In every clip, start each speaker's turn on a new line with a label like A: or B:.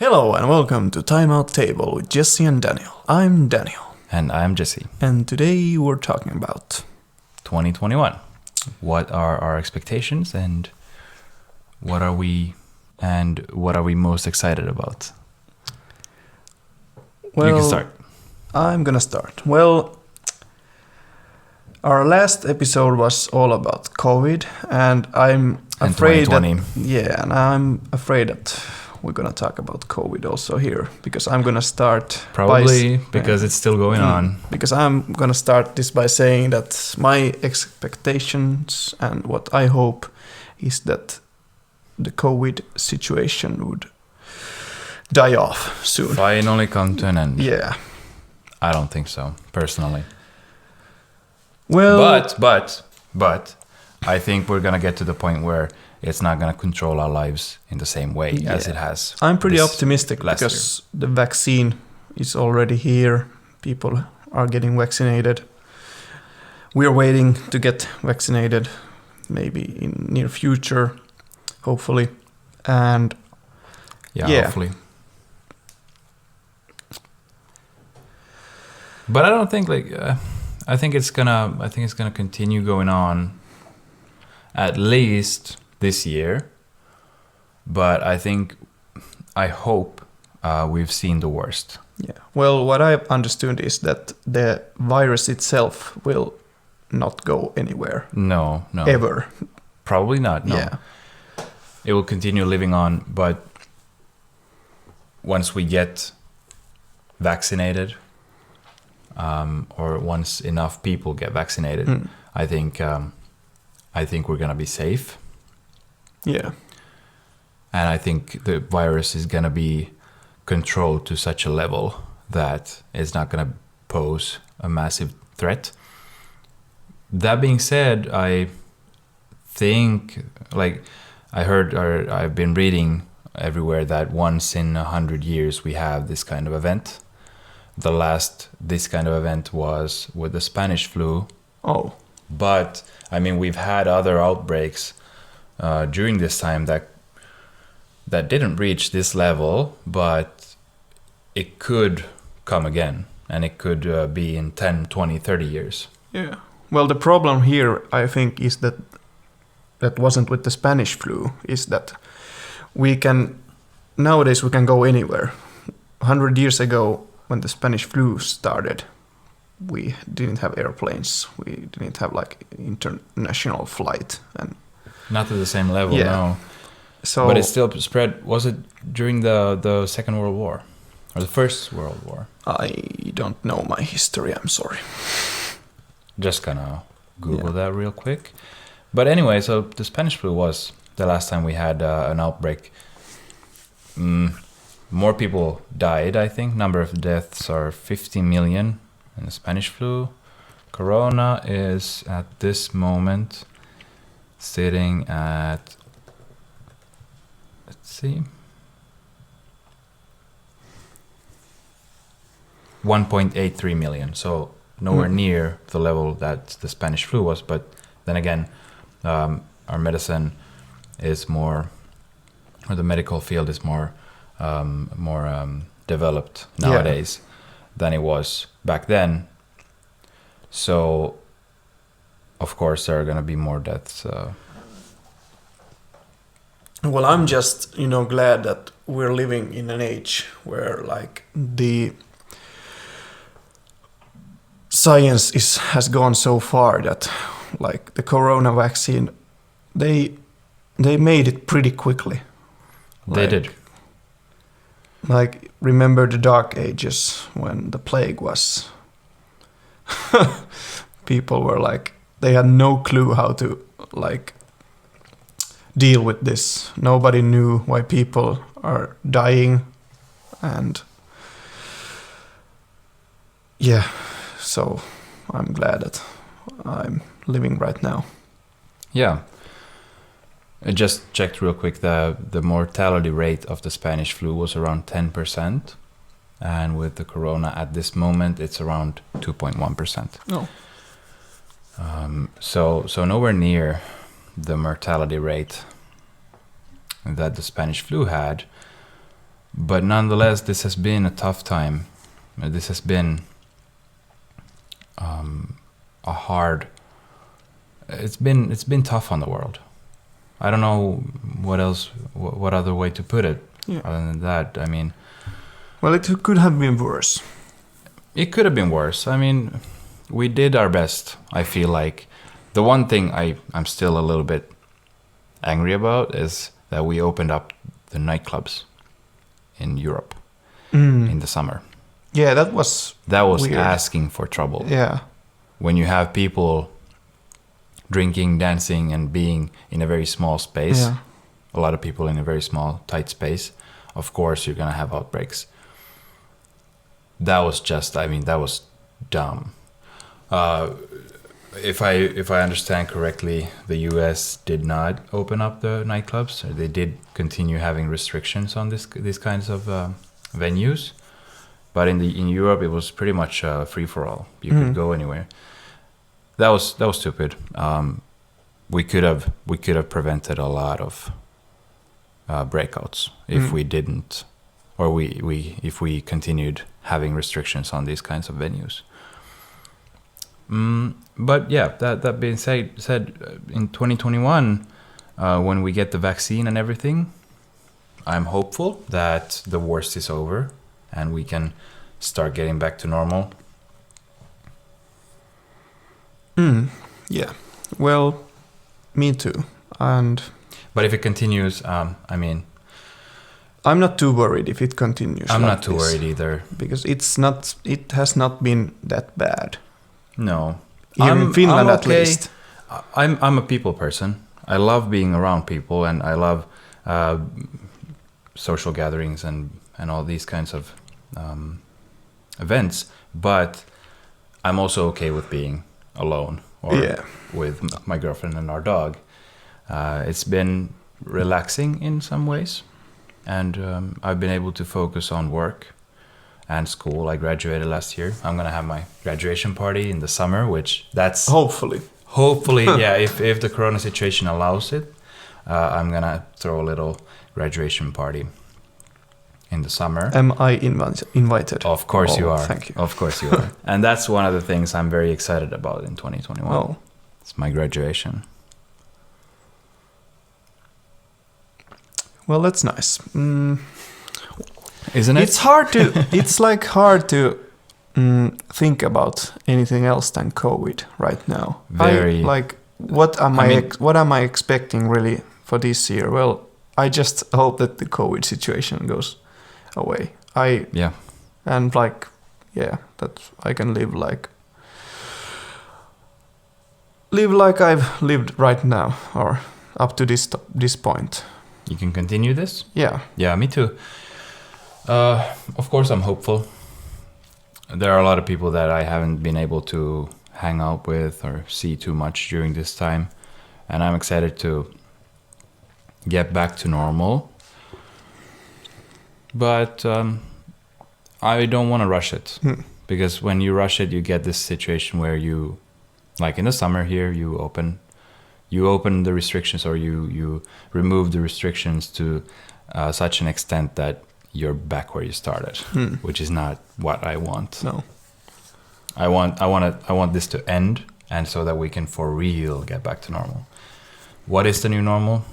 A: Hello and welcome to Time Out Table with Jesse and Daniel. I'm Daniel.
B: And I'm Jesse.
A: And today we're talking about
B: 2021. What are our expectations and what are we most excited about?
A: Well,
B: you can start.
A: I'm gonna start. Well, our last episode was all about COVID, and I'm afraid
B: 2020.
A: and I'm afraid that we're gonna talk about COVID also here because I'm gonna start
B: because it's still going on.
A: Because I'm gonna start this by saying that my expectations and what I hope is that the COVID situation would die off soon.
B: Finally come to an end.
A: Yeah.
B: I don't think so, personally.
A: Well,
B: but I think we're gonna get to the point where it's not gonna control our lives in the same way as it has.
A: I'm pretty optimistic because the vaccine is already here. People are getting vaccinated. We're waiting to get vaccinated, maybe in near future, hopefully. And yeah.
B: Hopefully. But I don't think I think it's gonna continue going on at least this year. But I hope we've seen the worst.
A: Yeah. Well, what I've understood is that the virus itself will not go anywhere.
B: No.
A: Ever.
B: Probably not. No.
A: Yeah.
B: It will continue living on, but once we get vaccinated, or once enough people get vaccinated, I think we're gonna be safe.
A: Yeah.
B: And I think the virus is gonna be controlled to such a level that it's not gonna pose a massive threat. That being said, I think, I heard or I've been reading everywhere that once in 100 years we have this kind of event. The last this kind of event was with the Spanish flu.
A: Oh.
B: But we've had other outbreaks during this time that didn't reach this level, but it could come again, and it could be in 10, 20, 30 years.
A: Yeah. Well, the problem here, I think, is that wasn't with the Spanish flu, is that nowadays we can go anywhere. 100 years ago, when the Spanish flu started, we didn't have airplanes. We didn't have international flight, and
B: not at the same level, no.
A: So,
B: but it still spread. Was it during the Second World War or the First World War?
A: I don't know my history. I'm sorry.
B: Just gonna Google that real quick. But anyway, so the Spanish flu was the last time we had an outbreak. More people died, I think. Number of deaths are 50 million in the Spanish flu. Corona is at this moment sitting at, let's see, 1.83 million. So nowhere near the level that the Spanish flu was. But then again, our medicine is more, or the medical field is more developed nowadays than it was back then. So, of course, there are going to be more deaths.
A: Well, I'm just, glad that we're living in an age where, the science has gone so far that, the corona vaccine, they made it pretty quickly.
B: They did.
A: Remember the dark ages when the plague was... People were they had no clue how to, deal with this. Nobody knew why people are dying. And... yeah, so I'm glad that I'm living right now.
B: Yeah. I just checked real quick. The mortality rate of the Spanish flu was around 10%. And with the corona at this moment, it's around 2.1%.
A: Oh.
B: So nowhere near the mortality rate that the Spanish flu had. But nonetheless, this has been a tough time. This has been a hard. It's been tough on the world. I don't know what other way to put it.
A: Yeah.
B: Other than that, I mean,
A: well, it could have been worse.
B: it could have been worse. I mean, we did our best. I feel like the one thing I'm still a little bit angry about is that we opened up the nightclubs in Europe in the summer.
A: Yeah, that was weird.
B: Asking for trouble.
A: Yeah.
B: When you have people drinking, dancing, and being in a very small space,
A: Yeah.
B: a lot of people in a very small, tight space, of course you're going to have outbreaks. That was just, I mean, that was dumb. If I understand correctly, the US did not open up the nightclubs. They did continue having restrictions on these kinds of venues. But in Europe, it was pretty much free for all. You could go anywhere. That was stupid. We could have prevented a lot of breakouts if we didn't, or if we continued having restrictions on these kinds of venues. But yeah, that being said, in 2021, when we get the vaccine and everything, I'm hopeful that the worst is over and we can start getting back to normal.
A: Yeah. Well, me too.
B: But if it continues, I mean,
A: I'm not too worried if it continues.
B: I'm
A: like
B: not too
A: this,
B: worried either.
A: because it has not been that bad.
B: No,
A: Here in Finland,
B: I'm
A: at
B: okay.
A: least.
B: I'm a people person. I love being around people, and I love social gatherings and all these kinds of events. But I'm also okay with being alone or with my girlfriend and our dog. It's been relaxing in some ways, and I've been able to focus on work and school. I graduated last year. I'm gonna have my graduation party in the summer, which that's hopefully yeah, if the corona situation allows it, I'm gonna throw a little graduation party in the summer.
A: Am I invited?
B: Of course you are.
A: Thank you.
B: Of course you are. And that's one of the things I'm very excited about in 2021.
A: Oh.
B: It's my graduation.
A: Well, that's nice.
B: Isn't it?
A: It's hard to. It's like hard to think about anything else than COVID right now.
B: Very.
A: What am I expecting really for this year? Well, I just hope that the COVID situation goes away. That I can live like I've lived right now, or up to this point.
B: You can continue this?
A: Yeah.
B: Yeah, me too. Of course, I'm hopeful. There are a lot of people that I haven't been able to hang out with or see too much during this time. And I'm excited to get back to normal. But I don't want to rush it. Because when you rush it, you get this situation where you, like in the summer here, you open the restrictions, or you remove the restrictions to such an extent that you're back where you started, which is not what I want.
A: No.
B: I want this to end, and so that we can for real get back to normal. What is the new normal?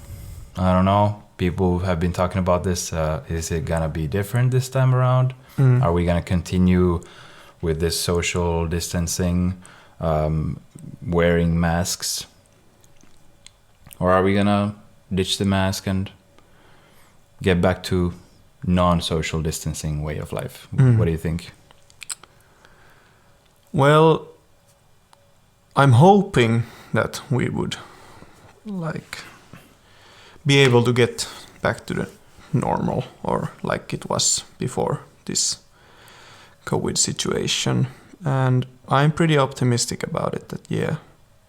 B: I don't know. People have been talking about this. Is it gonna be different this time around? Are we gonna continue with this social distancing, wearing masks? Or are we gonna ditch the mask and get back to non-social distancing way of life? What do you think?
A: Well, I'm hoping that we would be able to get back to the normal, or like it was before this COVID situation. And I'm pretty optimistic about it, that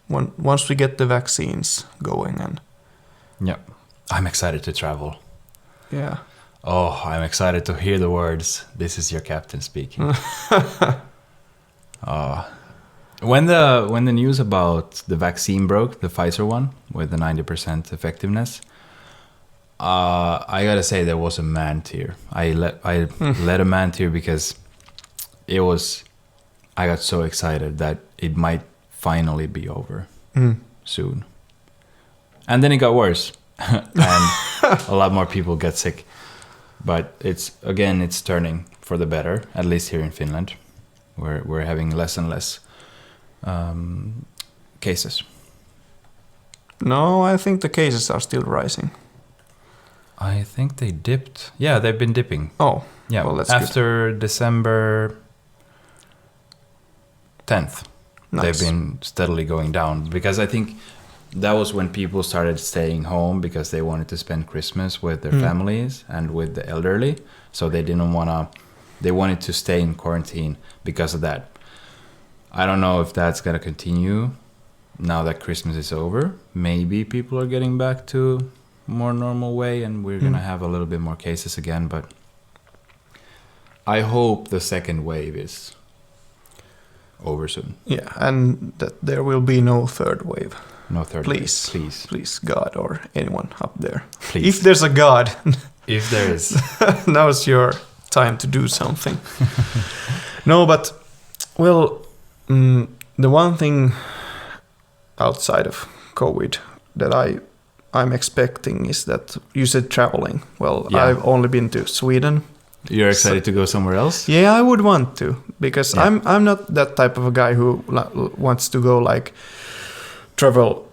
A: once we get the vaccines going, and
B: I'm excited to travel.
A: Yeah.
B: Oh, I'm excited to hear the words. This is your captain speaking. When the news about the vaccine broke, the Pfizer one with the 90% effectiveness, I gotta say there was a man tear. I let a man tear because I got so excited that it might finally be over soon. And then it got worse. And a lot more people get sick. But it's turning for the better, at least here in Finland. We're having less and less cases.
A: No, I think the cases are still rising.
B: I think they dipped. Yeah, they've been dipping.
A: Oh,
B: yeah.
A: Well, that's
B: after good. December 10th,
A: nice.
B: They've been steadily going down because I think that was when people started staying home because they wanted to spend Christmas with their families and with the elderly. So they they wanted to stay in quarantine because of that. I don't know if that's going to continue now that Christmas is over. Maybe people are getting back to more normal way and we're going to have a little bit more cases again. But I hope the second wave is over soon.
A: Yeah, and that there will be no third wave.
B: No third
A: please,
B: wave. Please.
A: Please, God or anyone up there.
B: Please.
A: If there's a God.
B: If there is.
A: Now's your time to do something. No, but, well, the one thing outside of COVID that I'm expecting is that you said traveling. Well, yeah. I've only been to Sweden.
B: You're excited to go somewhere else?
A: Yeah, I would want to because I'm not that type of a guy who wants to go like travel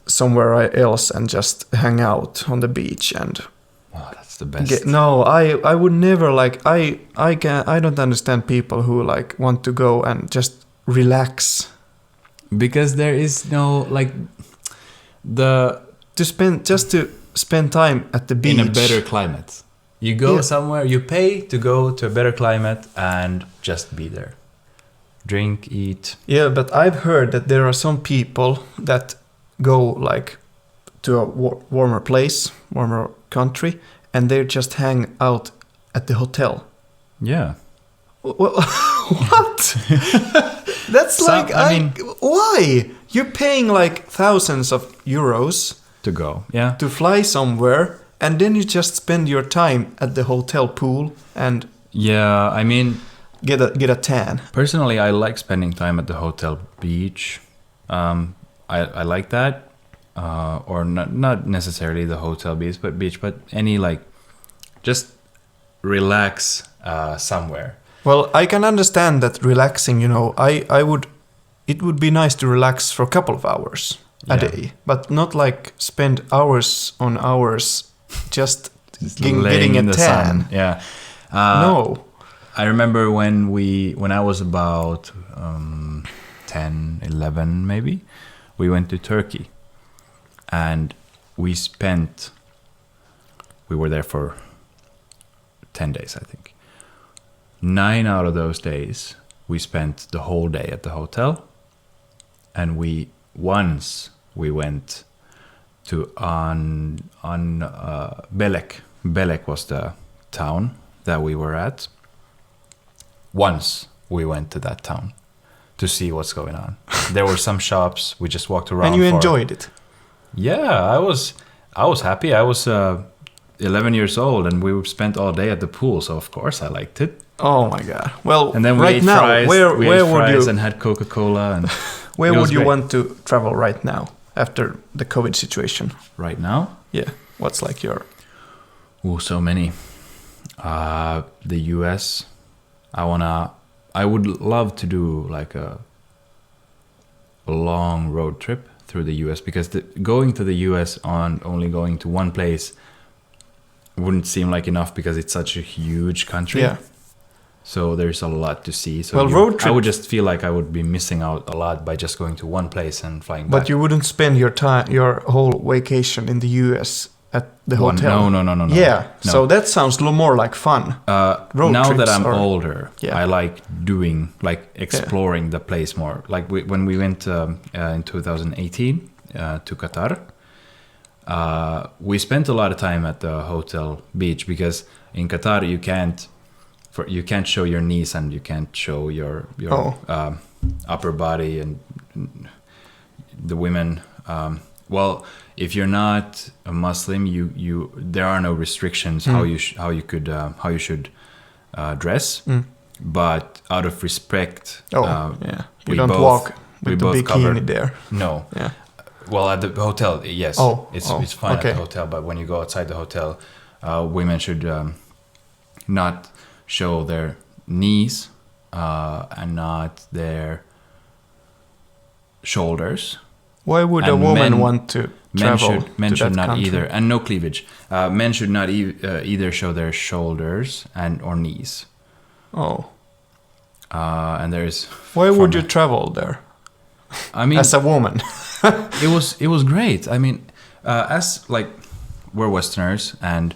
A: somewhere else and just hang out on the beach and.
B: Oh, that's the best.
A: I would never like I don't understand people who like want to go and just relax.
B: Because there is no like
A: to spend time at the beach
B: in a better climate. You go somewhere, you pay to go to a better climate and just be there. Drink, eat.
A: Yeah, but I've heard that there are some people that go like to a warmer place, warmer country, and they just hang out at the hotel.
B: Yeah.
A: What? That's why? You're paying like thousands of euros
B: to go, yeah,
A: to fly somewhere, and then you just spend your time at the hotel pool and get a tan.
B: Personally, I like spending time at the hotel beach. I like that, or not necessarily the hotel beach, but any like just relax somewhere.
A: Well, I can understand that relaxing, it would be nice to relax for a couple of hours a day, but not like spend hours on hours just getting a tan.
B: Sun. Yeah.
A: No.
B: I remember when I was about 10, 11 maybe, we went to Turkey and we were there for 10 days, I think. 9 out of those days, we spent the whole day at the hotel. And once we went to Belek. Belek was the town that we were at. Once we went to that town to see what's going on. There were some shops. We just walked around.
A: And you enjoyed it?
B: Yeah, I was happy. I was 11 years old, and we spent all day at the pool. So of course I liked it.
A: Oh my God! Well,
B: and then we ate fries. Where would you and had Coca-Cola and.
A: Where would you want to travel right now after the COVID situation?
B: Right now?
A: Yeah. What's like your...
B: so many. The US. I would love to do like a long road trip through the US because going to the US on only going to one place wouldn't seem like enough because it's such a huge country.
A: Yeah.
B: So there's a lot to see. So
A: road trip.
B: I would just feel like I would be missing out a lot by just going to one place and flying back.
A: But you wouldn't spend your whole vacation in the US at the hotel.
B: No.
A: Yeah.
B: No.
A: So that sounds a little more like fun.
B: Now that I'm older, I like exploring the place more. Like when we went in 2018 to Qatar, we spent a lot of time at the hotel beach because in Qatar you can't show your knees and you can't show your upper body, and the women well, if you're not a Muslim, there are no restrictions how you should dress. But out of respect,
A: you don't walk
B: we
A: with the
B: both
A: bikini
B: covered.
A: there.
B: No.
A: Yeah.
B: Well, at the hotel, yes. It's fine at the hotel, but when you go outside the hotel, women should not show their knees and not their shoulders.
A: Why would a woman want to travel
B: men
A: to
B: should
A: that
B: not
A: country?
B: either, and no cleavage. Men should not either show their shoulders or knees.
A: Oh.
B: And there's.
A: Why would you travel there?
B: I mean,
A: as a woman.
B: it was great. I mean, as like we're Westerners, and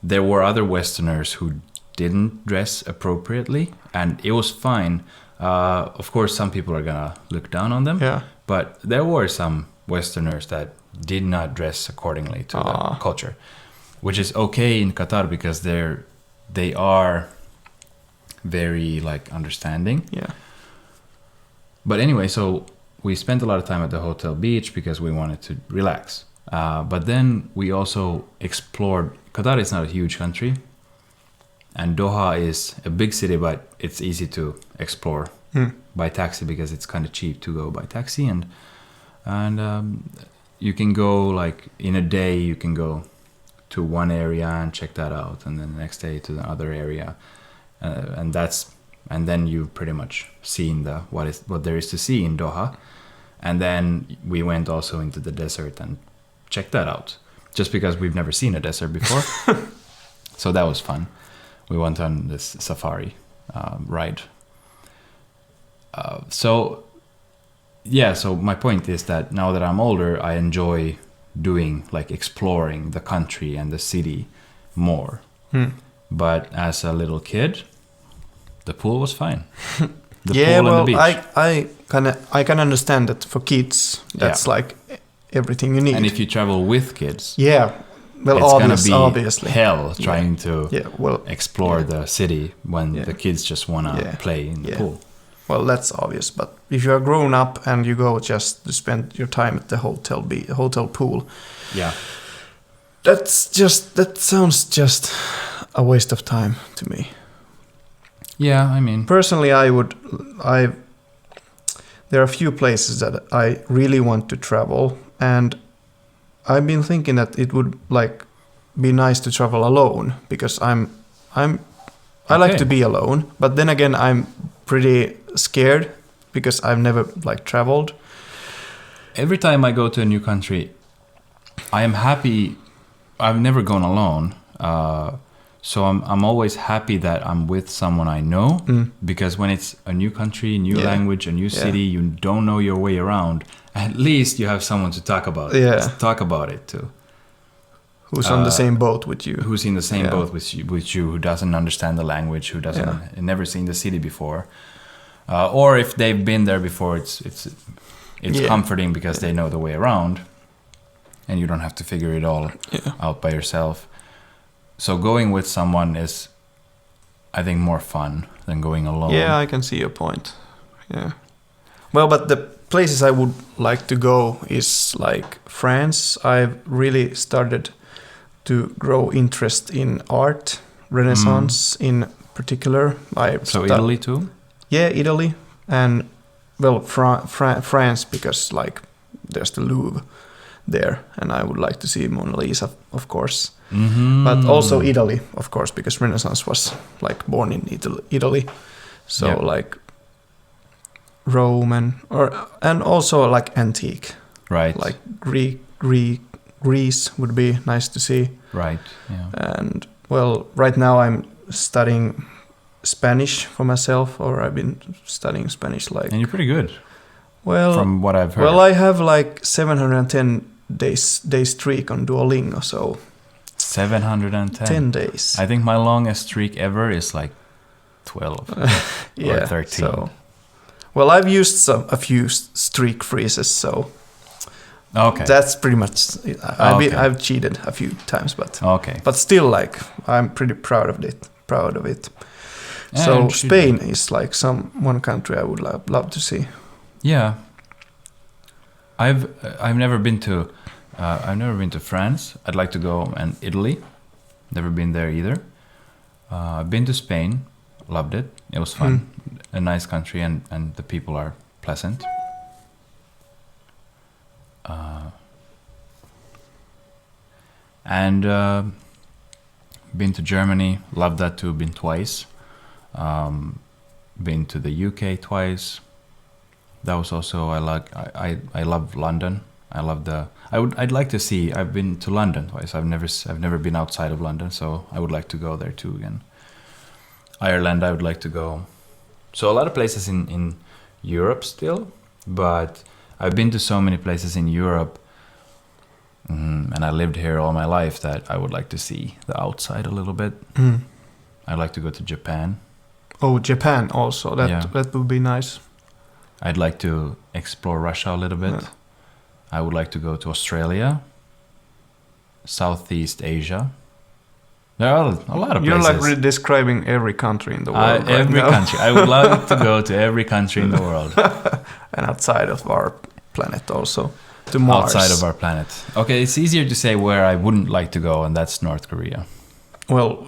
B: there were other Westerners who didn't dress appropriately, and it was fine. Of course, some people are gonna look down on them.
A: Yeah.
B: But there were some Westerners that did not dress accordingly to the culture, which is okay in Qatar because they are very like understanding.
A: Yeah.
B: But anyway, so we spent a lot of time at the hotel beach because we wanted to relax. But then we also explored. Qatar is not a huge country, and Doha is a big city, but it's easy to explore by taxi because it's kind of cheap to go by taxi, and you can go like in a day. You can go to one area and check that out, and then the next day to the other area, and then you've pretty much seen what there is to see in Doha. And then we went also into the desert and checked that out, just because we've never seen a desert before. So that was fun. We went on this safari ride. So my point is that now that I'm older, I enjoy doing like exploring the country and the city more. But as a little kid, the pool was fine. The pool and the beach.
A: I can understand that for kids that's like everything you need.
B: And if you travel with kids,
A: well,
B: it's gonna be
A: obviously
B: hell trying to explore
A: the
B: the city when the kids just wanna play in the pool.
A: Well, that's obvious, but if you are grown up and you go just to spend your time at the hotel pool, that sounds just a waste of time to me.
B: Yeah, I mean,
A: personally, there are a few places that I really want to travel, and I've been thinking that it would like be nice to travel alone because I like to be alone, but then again I'm pretty scared because I've never like traveled.
B: Every time I go to a new country, I am happy. I've never gone alone. So I'm always happy that I'm with someone I know, because when it's a new country, new language, a new city, you don't know your way around. At least you have someone to talk about it to.
A: Who's on the same boat with you?
B: Who's in the same boat with you? Who doesn't understand the language? Who doesn't never seen the city before? Or if they've been there before, it's comforting because they know the way around, and you don't have to figure it all out by yourself. So going with someone is, I think, more fun than going alone.
A: Yeah, I can see your point. Yeah. Well, but the places I would like to go is like France. I've really started to grow interest in art, Renaissance in particular.
B: Italy too?
A: Yeah, Italy. And, well, France, because like there's the Louvre there, and I would like to see Mona Lisa, of course. But also Italy, of course, because Renaissance was like born in Italy. So like Rome and also like antique,
B: right?
A: Like Greece would be nice to see,
B: right? Yeah.
A: And well, right now I'm studying Spanish for myself, or I've been studying Spanish like.
B: And you're pretty good.
A: Well,
B: from what I've heard.
A: Well, I have like 710 day streak on Duolingo, so
B: 710
A: 10 days.
B: I think my longest streak ever is like 12 or 13.
A: So, well, I've used a few streak freezes, so that's pretty much it. I've cheated a few times, but still, like I'm pretty proud of it. So Spain is like one country I would love to see.
B: Yeah. I've never been to France. I'd like to go, and Italy. Never been there either. I've been to Spain. Loved it. It was fun. A nice country, and the people are pleasant. And been to Germany. Loved that too. Been twice. Been to the UK twice. That was also I love London. I'd like to see. I've been to London twice. I've never been outside of London, so I would like to go there too again. Ireland, I would like to go. So a lot of places in Europe still, but I've been to so many places in Europe, and I lived here all my life that I would like to see the outside a little bit. I'd like to go to Japan.
A: Oh, Japan also. That would be nice.
B: I'd like to explore Russia a little bit.
A: Yeah.
B: I would like to go to Australia, Southeast Asia. There are a lot of places.
A: You're like describing every country in the world.
B: Every country. I would love to go to every country in the world.
A: And outside of our planet also. To Mars.
B: Outside of our planet. Okay, it's easier to say where I wouldn't like to go, and that's North Korea.
A: Well,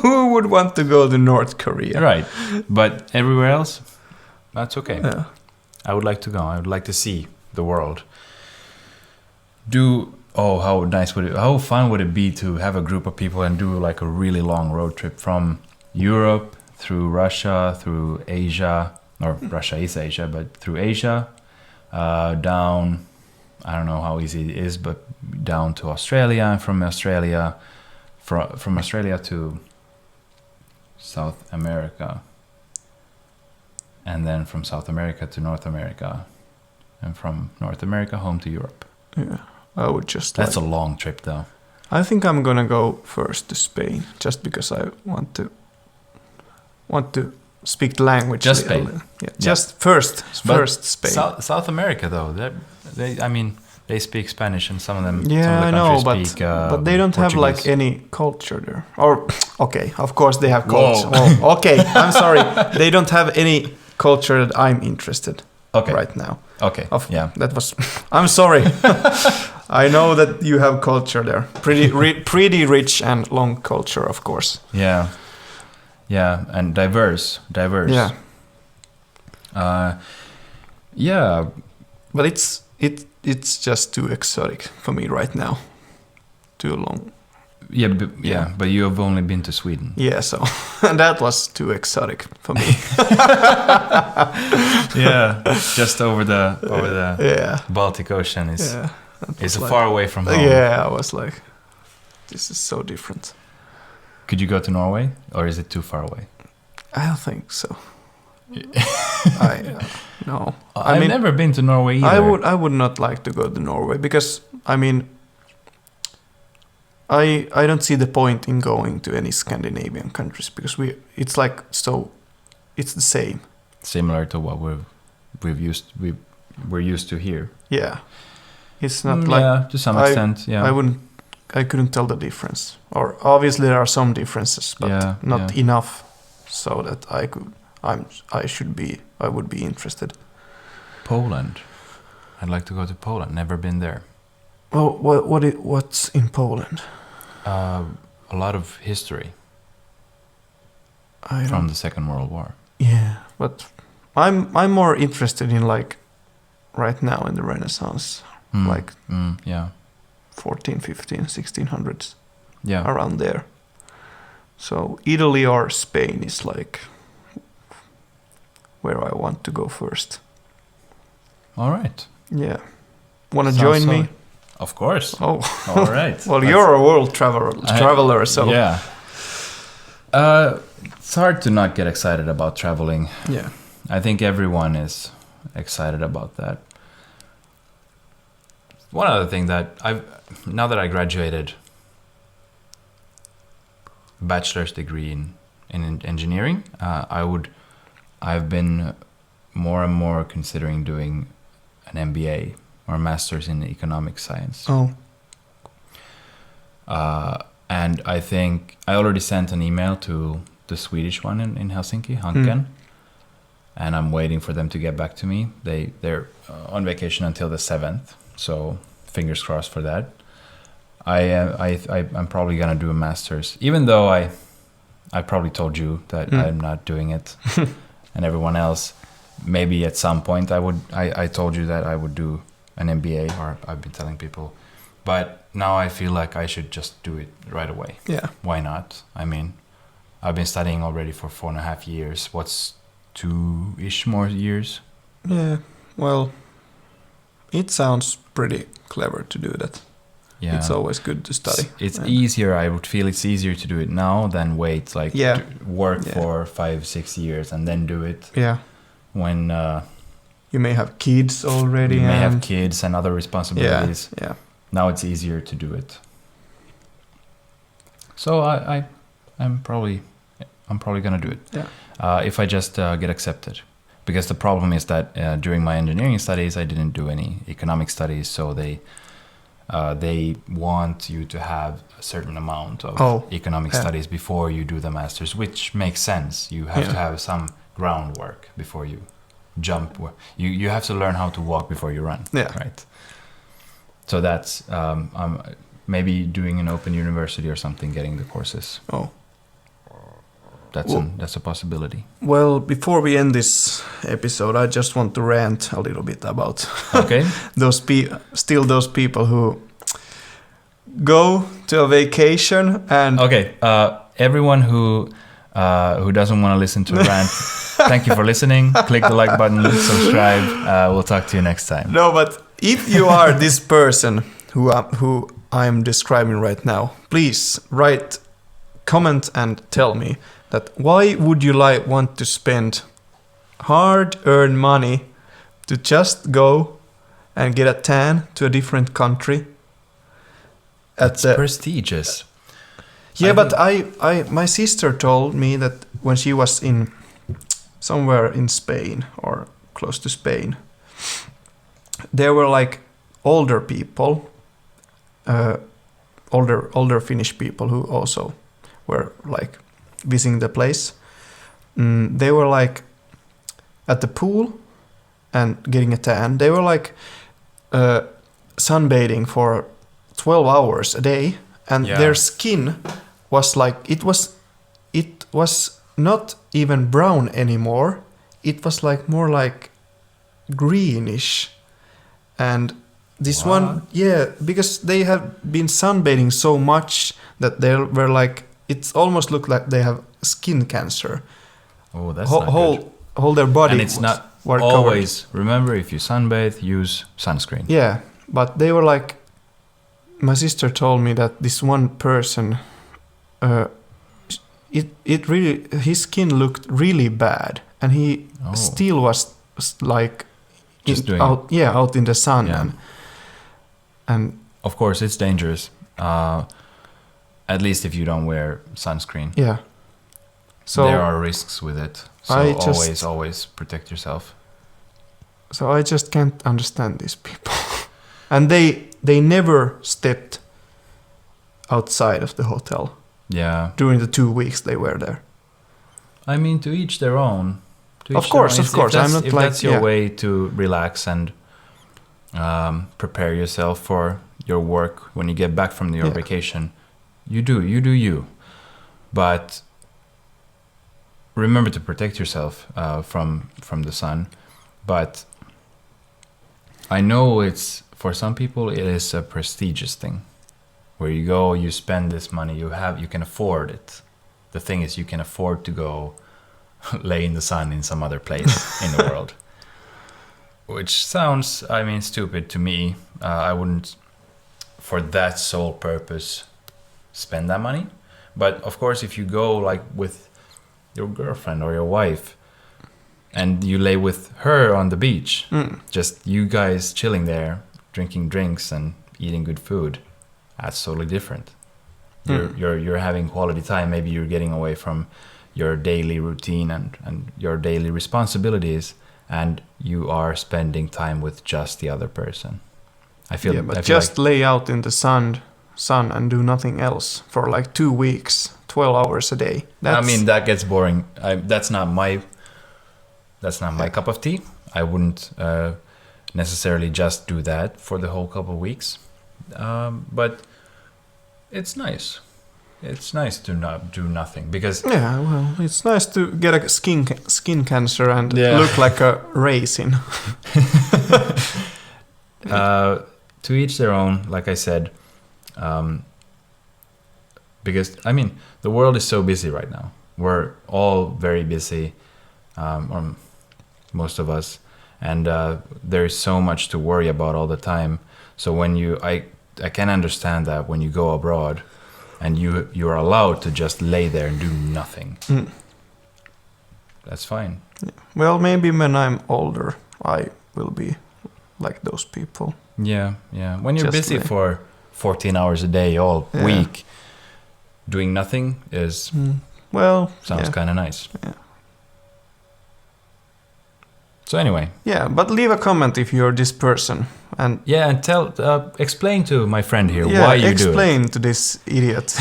A: who would want to go to North Korea?
B: Right. But everywhere else, that's okay.
A: Yeah.
B: I would like to go. I would like to see the world. How fun would it be to have a group of people and do like a really long road trip from Europe through Russia, through Asia, or Russia is Asia, but through Asia, down, I don't know how easy it is, but down to Australia, and from Australia to South America, and then from South America to North America, and from North America home to Europe.
A: Yeah, I would just.
B: That's a long trip, though.
A: I think I'm gonna go first to Spain, just because I want to speak the language.
B: Just Spain.
A: Yeah, just first Spain.
B: South America, though, they speak Spanish, and some of them.
A: Yeah,
B: some of the
A: I know,
B: speak,
A: but they don't have like
B: Portuguese.
A: any culture there. Or okay, of course they have culture. Oh, okay, I'm sorry, they don't have any culture that I'm interested. Right now.
B: Okay. Yeah.
A: That was. I'm sorry. I know that you have culture there. Pretty rich and long culture, of course.
B: Yeah. Yeah, and diverse.
A: Yeah.
B: Yeah.
A: But it's just too exotic for me right now. Too long.
B: Yeah, but you have only been to Sweden.
A: Yeah, so that was too exotic for me.
B: Yeah, just over the Baltic Ocean is far away from home.
A: Yeah, I was like, this is so different.
B: Could you go to Norway, or is it too far away?
A: I don't think so. No.
B: I've never been to Norway either.
A: I would not like to go to Norway because I don't see the point in going to any Scandinavian countries because it's the same.
B: Similar to what we're used to here.
A: Yeah, it's not like.
B: Yeah, to some extent. Yeah,
A: I couldn't tell the difference. Or obviously there are some differences, but not enough so that I would be interested.
B: Poland. I'd like to go to Poland. Never been there.
A: Oh, what's in Poland?
B: A lot of history from the Second World War.
A: Yeah, but I'm more interested in like right now in the Renaissance, like 14, 15, 1600s.
B: Yeah,
A: around there. So Italy or Spain is like where I want to go first.
B: All right.
A: Yeah. Want to join me?
B: Of course.
A: Oh.
B: All right.
A: Well, you're a world traveler, so.
B: Yeah. It's hard to not get excited about traveling.
A: Yeah.
B: I think everyone is excited about that. One other thing that now that I graduated bachelor's degree in engineering, I've been more and more considering doing an MBA or a master's in economic science.
A: Oh.
B: And I think I already sent an email to the Swedish one in Helsinki, Hanken. and I'm waiting for them to get back to me. They're on vacation until the 7th, so fingers crossed for that. I'm probably gonna do a master's, even though I probably told you that I'm not doing it, and everyone else. Maybe at some point I told you that I would do an MBA, or I've been telling people, but now I feel like I should just do it right away.
A: Yeah.
B: Why not? I mean, I've been studying already for 4.5 years. What's 2-ish more years?
A: Yeah. Well, it sounds pretty clever to do that.
B: Yeah.
A: It's always good to study.
B: It's easier. I would feel it's easier to do it now than wait, like work for 5-6 years and then do it.
A: Yeah.
B: When
A: you may have kids already.
B: You may have kids and other responsibilities.
A: Yeah.
B: Now it's easier to do it. So I'm probably gonna do it.
A: Yeah.
B: If I just get accepted, because the problem is that during my engineering studies I didn't do any economic studies, so they want you to have a certain amount of economic studies before you do the masters, which makes sense. You have to have some groundwork before you jump. You have to learn how to walk before you run.
A: Yeah.
B: Right. So that's maybe doing an open university or something, getting the courses.
A: Oh.
B: That's a possibility.
A: Well, before we end this episode, I just want to rant a little bit about those people who go to a vacation and
B: everyone who doesn't want to listen to a rant, thank you for listening. Click the like button, subscribe. We'll talk to you next time.
A: No, but if you are this person who I'm describing right now, please comment and tell me that why would you want to spend hard-earned money to just go and get a tan to a different country?
B: It's prestigious.
A: Yeah, but my sister told me that when she was in somewhere in Spain or close to Spain, there were like older people, older Finnish people who also were like visiting the place. They were like at the pool and getting a tan. They were like sunbathing for 12 hours a day, and their skin was like it was not even brown anymore. It was like more like greenish. And this one, because they have been sunbathing so much that they were like, it almost looked like they have skin cancer.
B: Oh, that's not good.
A: Whole their body.
B: And it's not always covered. Remember, if you sunbathe, use sunscreen.
A: Yeah, but they were like, my sister told me that this one person, his skin looked really bad, and he still was like out in the sun.
B: Yeah. And of course, it's dangerous. At least if you don't wear sunscreen.
A: Yeah. So
B: there are risks with it. So always protect yourself.
A: So I just can't understand these people. And they never stepped outside of the hotel.
B: Yeah.
A: During the 2 weeks they were there.
B: I mean, to each their own.
A: Of course. I'm not
B: if
A: like
B: that's your way to relax and prepare yourself for your work when you get back from your vacation. You do you. But remember to protect yourself from the sun. But I know it's, for some people, it is a prestigious thing. Where you go, you spend this money, you can afford it. The thing is, you can afford to go lay in the sun in some other place in the world. Which sounds, stupid to me. I wouldn't, for that sole purpose, spend that money. But of course, if you go like with your girlfriend or your wife and you lay with her on the beach, just you guys chilling there, drinking drinks and eating good food, that's totally different. You're having quality time. Maybe you're getting away from your daily routine and your daily responsibilities, and you are spending time with just the other person. I feel
A: just lay out in the sun and do nothing else for like 2 weeks, 12 hours a day.
B: That gets boring. That's That's not my cup of tea. I wouldn't necessarily just do that for the whole couple of weeks. But it's nice. It's nice to not do nothing because
A: it's nice to get a skin cancer and look like a raisin.
B: To each their own, like I said. Because I mean, the world is so busy right now. We're all very busy, or most of us, and there's so much to worry about all the time. So when I can understand that when you go abroad. And you are allowed to just lay there and do nothing. That's fine.
A: Yeah. Well, maybe when I'm older, I will be like those people.
B: Yeah. When you're just busy for 14 hours a day all week, doing nothing is sounds kind of nice.
A: Yeah.
B: So anyway.
A: Yeah, but leave a comment if you're this person. And
B: explain to my friend here why you do it.
A: Explain to this idiot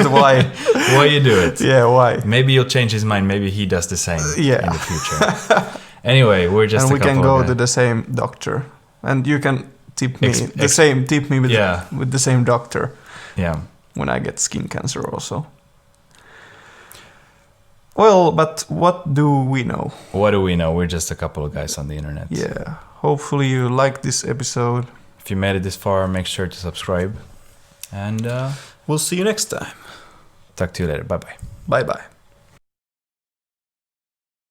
A: why
B: you do it.
A: Yeah, why?
B: Maybe you'll change his mind. Maybe he does the same in the future. Anyway, we're just
A: and we can go to the same doctor, and you can tip me with the same doctor.
B: Yeah.
A: When I get skin cancer, also. Well, but what do we know?
B: What do we know? We're just a couple of guys on the internet.
A: Yeah. Hopefully you like this episode.
B: If you made it this far, make sure to subscribe. And
A: we'll see you next time.
B: Talk to you later. Bye-bye.
A: Bye-bye.